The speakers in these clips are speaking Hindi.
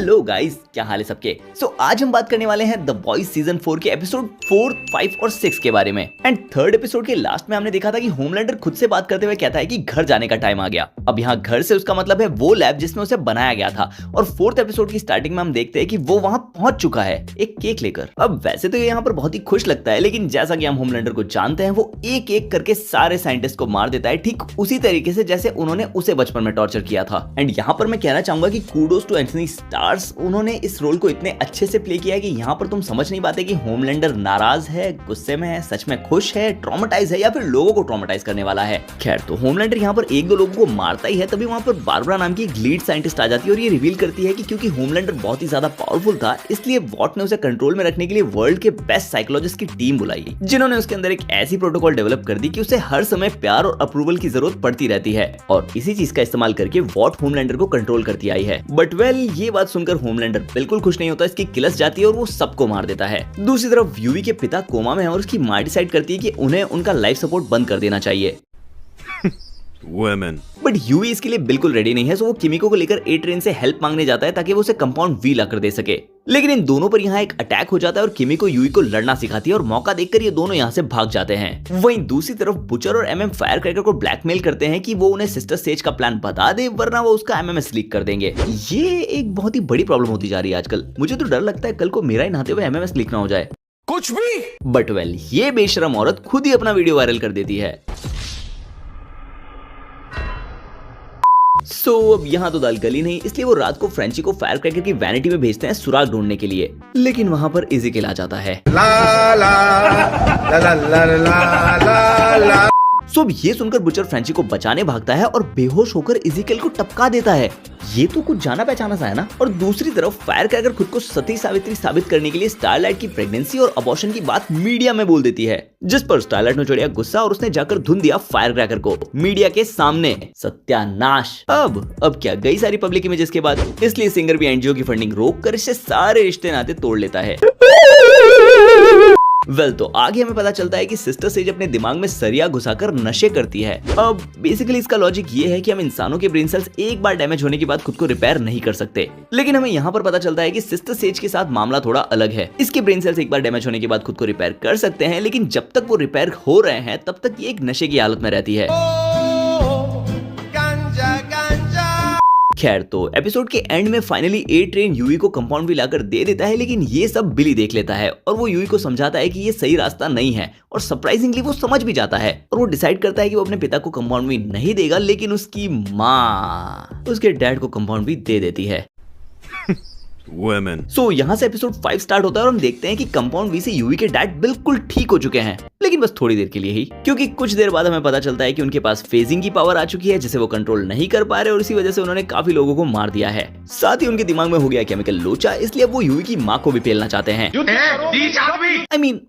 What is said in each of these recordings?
हेलो गाइस, क्या हाल है सबके। आज हम बात करने वाले हैं द बॉयज सीजन 4 के एपिसोड 4, 5 और 6 के बारे में। एंड थर्ड एपिसोड के लास्ट में हमने देखा था कि होमलैंडर खुद से बात करते हुए कहता है कि घर जाने का टाइम आ गया। अब यहाँ घर से उसका मतलब है वो लैब जिसमें उसे बनाया गया था। और फोर्थ एपिसोड की स्टार्टिंग में हम देखते हैं कि वो वहाँ पहुंच चुका है एक केक लेकर। अब वैसे तो ये यहाँ पर बहुत ही खुश लगता है, लेकिन जैसा कि हम होमलैंडर को जानते हैं वो एक एक करके सारे साइंटिस्ट को मार देता है, ठीक उसी तरीके से जैसे उन्होंने उसे बचपन में टॉर्चर किया था। एंड यहाँ पर मैं कहना चाहूंगा कि कूडोस टू एंथनी स्टार्स, उन्होंने इस रोल को इतने अच्छे से प्ले किया है कि यहाँ पर तुम समझ नहीं पाते कि होमलैंडर नाराज है, गुस्से में है, सच में खुश है, ट्रॉमेटाइज है या फिर लोगों को ट्रॉमेटाइज करने वाला है। खैर, तो होमलैंडर यहाँ पर एक दो लोगों को मारता ही है, तभी वहाँ पर बारबरा नाम की एक लीड साइंटिस्ट आ जाती है और ये रिवील करती है कि क्योंकि होमलैंडर बहुत ही ज्यादा पावरफुल था, इसलिए वॉट ने उसे कंट्रोल में रखने के लिए वर्ल्ड के बेस्ट साइकोलॉजिस्ट की टीम बुलाई, जिन्होंने उसके अंदर एक ऐसी प्रोटोकॉल डेवलप कर दी कि उसे हर समय प्यार और अप्रूवल की जरूरत पड़ती रहती है। और इसी चीज का इस्तेमाल करके वॉट होमलैंडर को कंट्रोल करती आई है। बट वेल, ये बात सुनकर होमलैंडर बिल्कुल खुश नहीं होता, इसकी किलस जाती है और वो सबको मार देता है। दूसरी तरफ यूवी के पिता कोमा में है और उसकी माँ डिसाइड करती है कि उन्हें उनका लाइफ सपोर्ट बंद कर देना चाहिए। बट यूवी इसके लिए बिल्कुल रेडी नहीं है, सो वो किमिको को लेकर ए ट्रेन से हेल्प मांगने जाता है ताकि वो उसे कंपाउंड वी लाकर दे सके। लेकिन इन दोनों पर यहाँ एक अटैक हो जाता है और किमिको यूवी को लड़ना सिखाती है और मौका देखकर ये दोनों यहाँ से भाग जाते हैं। वहीं दूसरी तरफ बुचर और एमएम फायर क्रैकर को ब्लैकमेल करते हैं कि वो उन्हें सिस्टर सेज का प्लान बता दे, वरना वो उसका एमएमएस लीक कर देंगे। ये एक बहुत ही बड़ी प्रॉब्लम होती जा रही है आजकल। मुझे तो डर लगता है कल को मेरा ही नहाते हुए एमएमएस लीक ना हो जाए, कुछ भी। बट वेल, ये बेशरम औरत खुद ही अपना वीडियो वायरल कर देती है। अब यहाँ तो दाल गली नहीं, इसलिए वो रात को फ्रेंची को फायर क्रैकर की वैनिटी में भेजते हैं सुराग ढूंढने के लिए। लेकिन वहाँ पर इज़ीकेल आ जाता है। अब ये सुनकर बुचर फ्रेंची को बचाने भागता है और बेहोश होकर इज़ीकेल को टपका देता है। ये तो कुछ जाना पहचाना सा है ना। और दूसरी तरफ फायर क्रैकर खुद को सती सावित्री साबित करने के लिए स्टारलाइट की प्रेगनेंसी और अबॉर्शन की बात मीडिया में बोल देती है, जिस पर स्टारलाइट ने चढ़िया गुस्सा और उसने जाकर धुन दिया फायर क्रैकर को मीडिया के सामने। सत्यानाश। अब क्या गई सारी पब्लिक इमेजेस के बाद, इसलिए सिंगर भी एनजीओ की फंडिंग रोक कर इससे सारे रिश्ते नाते तोड़ लेता है। तो आगे हमें पता चलता है कि सिस्टर सेज अपने दिमाग में सरिया घुसाकर नशे करती है। अब बेसिकली इसका लॉजिक ये है कि हम इंसानों के ब्रेन सेल्स एक बार डैमेज होने के बाद खुद को रिपेयर नहीं कर सकते, लेकिन हमें यहाँ पर पता चलता है कि सिस्टर सेज के साथ मामला थोड़ा अलग है। इसके ब्रेन सेल्स एक बार डैमेज होने के बाद खुद को रिपेयर कर सकते हैं, लेकिन जब तक वो रिपेयर हो रहे हैं तब तक ये एक नशे की हालत में रहती है। खैर, तो एपिसोड के एंड में फाइनली ए ट्रेन यूवी को कंपाउंड भी लाकर दे देता है, लेकिन ये सब बिली देख लेता है और वो यूवी को समझाता है कि ये सही रास्ता नहीं है। और सरप्राइजिंगली वो समझ भी जाता है और वो डिसाइड करता है कि वो अपने पिता को कंपाउंड भी नहीं देगा, लेकिन उसकी माँ उसके डैड को कंपाउंड भी दे देती है। यहाँ से एपिसोड 5 स्टार्ट होता है और हम देखते हैं कि कंपाउंड वी से यूवी के डैड बिल्कुल ठीक हो चुके हैं, लेकिन बस थोड़ी देर के लिए ही, क्योंकि कुछ देर बाद हमें पता चलता है कि उनके पास फेजिंग की पावर आ चुकी है जिसे वो कंट्रोल नहीं कर पा रहे और इसी वजह से उन्होंने काफी लोगों को मार दिया है। साथ ही उनके दिमाग में हो गया केमिकल लोचा, इसलिए वो यूवी की माँ को भी पेलना चाहते हैं।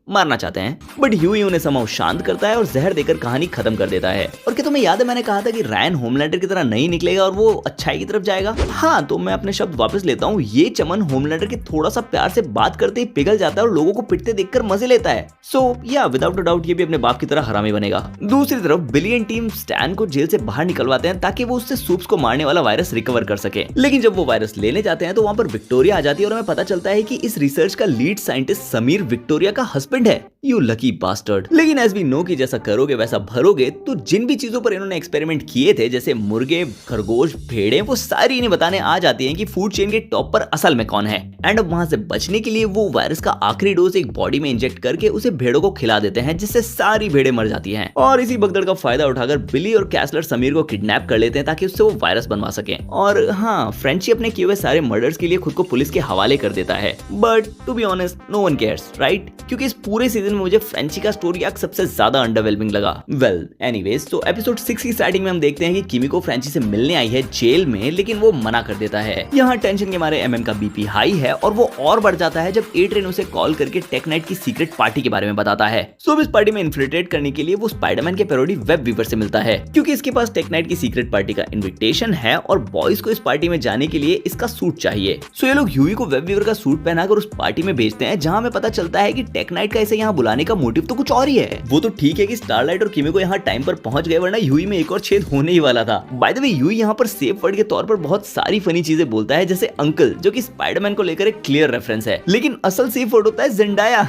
मारना चाहते हैं। बट यूवी उन्हें समझ शांत करता है और जहर देकर कहानी खत्म कर देता है। और क्या तुम्हें याद है मैंने कहा था कि रायन होमलैंडर की तरह नहीं निकलेगा और वो अच्छाई की तरफ जाएगा? हाँ, तो मैं अपने शब्द वापस लेता हूँ। ये चमन होमलैंडर के थोड़ा सा प्यार से बात करते ही पिघल जाता है और लोगों को पिटते देखकर मजे लेता है। विदाउट अ डाउट ये भी अपने बाप की तरह हरामी बनेगा। दूसरी तरफ बिली एंड टीम स्टैन को जेल से बाहर निकलवाते हैं ताकि वो उससे सूप्स को मारने वाला वायरस रिकवर कर सके। लेकिन जब वो वायरस लेने जाते हैं तो वहाँ पर विक्टोरिया आ जाती है और हमें पता चलता है कि इस रिसर्च का लीड साइंटिस्ट समीर विक्टोरिया का हस्बैंड है। You lucky bastard. लेकिन एज वी नो कि जैसा करोगे वैसा भरोगे, तो जिन भी चीजों पर इन्होंने एक्सपेरिमेंट किए थे, जैसे मुर्गे, खरगोश, भेड़े, वो सारी इन्हें बताने आ जाती हैं कि फूड चेन के टॉप पर असल में कौन है। एंड अब वहां से बचने के लिए वो वायरस का आखिरी डोज एक बॉडी में इंजेक्ट करके उसे भेड़ों को खिला देते हैं, जिससे सारी भेड़ें मर जाती हैं। और इसी भगदड़ का फायदा उठाकर बिली और कैसलर समीर को किडनैप कर लेते हैं ताकि उससे वो वायरस बनवा सके। और हाँ, फ्रेंची अपने किए हुए सारे मर्डर्स के लिए खुद को पुलिस के हवाले कर देता है। But to be honest, no one cares, right? क्योंकि इस पूरे सीजन में मुझे फ्रेंची का स्टोरी आर्क सबसे ज्यादा अंडरवेलमिंग लगा। वेल, एनीवेज, तो एपिसोड 6 की स्टार्टिंग में हम देखते हैं कि किमिको फ्रेंची से मिलने आई है जेल में, लेकिन वो मना कर देता है। यहाँ टेंशन के मारे एमएम का बीपी हाई है और वो और बढ़ जाता है जब ए ट्रेन उसे कॉल करके टेक नाइट की सीक्रेट पार्टी के बारे में बताता है। इस पार्टी में इन्फिल्ट्रेट करने के लिए वो स्पाइडरमैन के पैरोडी वेब वीवर से मिलता है, क्योंकि इसके पास टेक नाइट की सीक्रेट पार्टी का इन्विटेशन है और बॉयज को इस पार्टी में जाने के लिए इसका सूट चाहिए। ये लोग यूवी को वेब वीवर का सूट पहनाकर उस पार्टी में भेजते हैं, जहाँ हमें पता चलता है कि टेक नाइट का इसे यहाँ बुलाने का मोटिव तो कुछ और ही है। वो तो ठीक है कि स्टारलाइट और किमी को यहाँ टाइम पर पहुंच गए, वरना यूई में एक और छेद होने ही वाला था। बाय द वे यूई यहाँ पर सेफ वर्ड के तौर पर बहुत सारी फनी चीजें बोलता है, जैसे अंकल, जो कि स्पाइडरमैन को लेकर एक क्लियर रेफरेंस है, लेकिन असल सेफ वर्ड होता है ज़ेंडाया।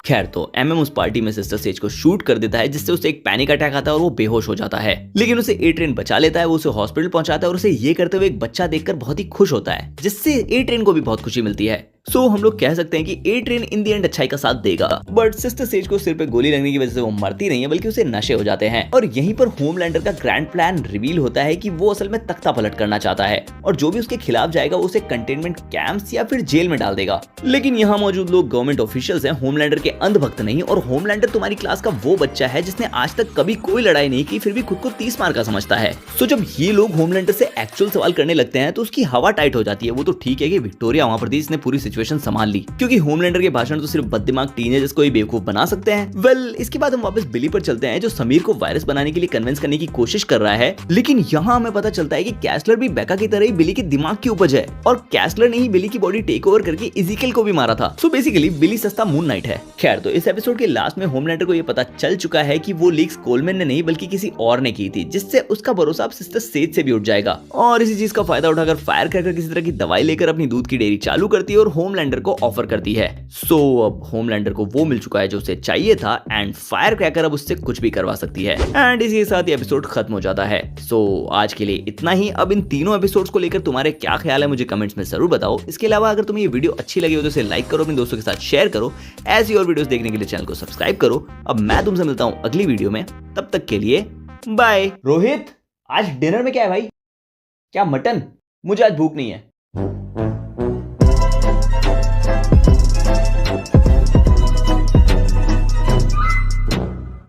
खैर, तो एमएम उस पार्टी में सिस्टर सेज को शूट कर देता है, जिससे उसे एक पैनिक अटैक आता है और वो बेहोश हो जाता है। लेकिन उसे ए ट्रेन बचा लेता है, वो उसे हॉस्पिटल पहुंचाता है और उसे ये करते हुए एक बच्चा देखकर बहुत ही खुश होता है, जिससे ए ट्रेन को भी बहुत खुशी मिलती है। सो हम लोग कह सकते हैं कि ए ट्रेन इन दी एंड अच्छाई का साथ देगा। बट सिस्टर सेज को सिर पे गोली लगने की वजह से वो मरती नहीं है, बल्कि उसे नशे हो जाते हैं। और यहीं पर होमलैंडर का ग्रैंड प्लान रिवील होता है कि वो असल में तख्ता पलट करना चाहता है, और जो भी उसके खिलाफ जाएगा वो उसे कंटेनमेंट कैंप्स या फिर जेल में डाल देगा। लेकिन यहाँ मौजूद लोग गवर्नमेंट ऑफिशियल्स हैं, होमलैंडर के अंधभक्त नहीं। और होमलैंडर तुम्हारी क्लास का वो बच्चा है जिसने आज तक कभी कोई लड़ाई नहीं की, फिर भी खुद को 30 मार का समझता है। सो जब ये लोग होमलैंडर से एक्चुअल सवाल करने लगते हैं तो उसकी हवा टाइट हो जाती है। वो तो ठीक है कि विक्टोरिया वहां पर थी, जिसने पूरी सिचुएशन संभाल ली, क्योंकि होमलैंडर के भाषण तो सिर्फ बददिमाग टीनेजर्स को ही बेवकूफ बना सकते हैं। वेल, इसके बाद हम वापस बिली पर चलते हैं, जो समीर को वायरस बनाने के लिए कन्विंस करने की कोशिश कर रहा है। लेकिन यहाँ हमें पता चलता है कि कैसलर भी बेका की तरह ही बिली के दिमाग की उपज है, और कैसलर ने ही बिली की बॉडी टेक ओवर करके इज़ीकियल को भी मारा था। सो बेसिकली बिली सस्ता मून नाइट है। खैर, तो इस एपिसोड के लास्ट में होमलैंडर को ये पता चल चुका है कि वो लीक्स कोलमैन ने नहीं बल्कि किसी और ने की थी, जिससे उसका भरोसा अब सिस्टर सेज से भी उठ जाएगा। और इसी चीज का फायदा उठाकर फायर क्रैकर किसी तरह की दवाई लेकर अपनी दूध की डेयरी चालू करती है और होमलैंडर को ऑफर करती है। सो अब होमलैंडर को वो मिल चुका है जो उसे चाहिए था, एंड फायर क्रैकर अब उससे कुछ भी करवा सकती है। एंड इसी के साथ ये एपिसोड खत्म हो जाता है। सो आज के लिए इतना ही। अब इन तीनों एपिसोड्स को लेकर तुम्हारे क्या ख्याल है मुझे कमेंट्स में जरूर बताओ। इसके अलावा अगर तुम्हें ये वीडियो अच्छी लगी हो तो इसे लाइक करो, अपने दोस्तों के साथ शेयर करो। ऐसी और वीडियोस देखने के लिए चैनल को सब्सक्राइब करो। अब मैं तुमसे मिलता हूँ अगली वीडियो में, तब तक के लिए बाय। रोहित, आज डिनर में क्या है भाई? क्या मटन? मुझे आज भूख नहीं है।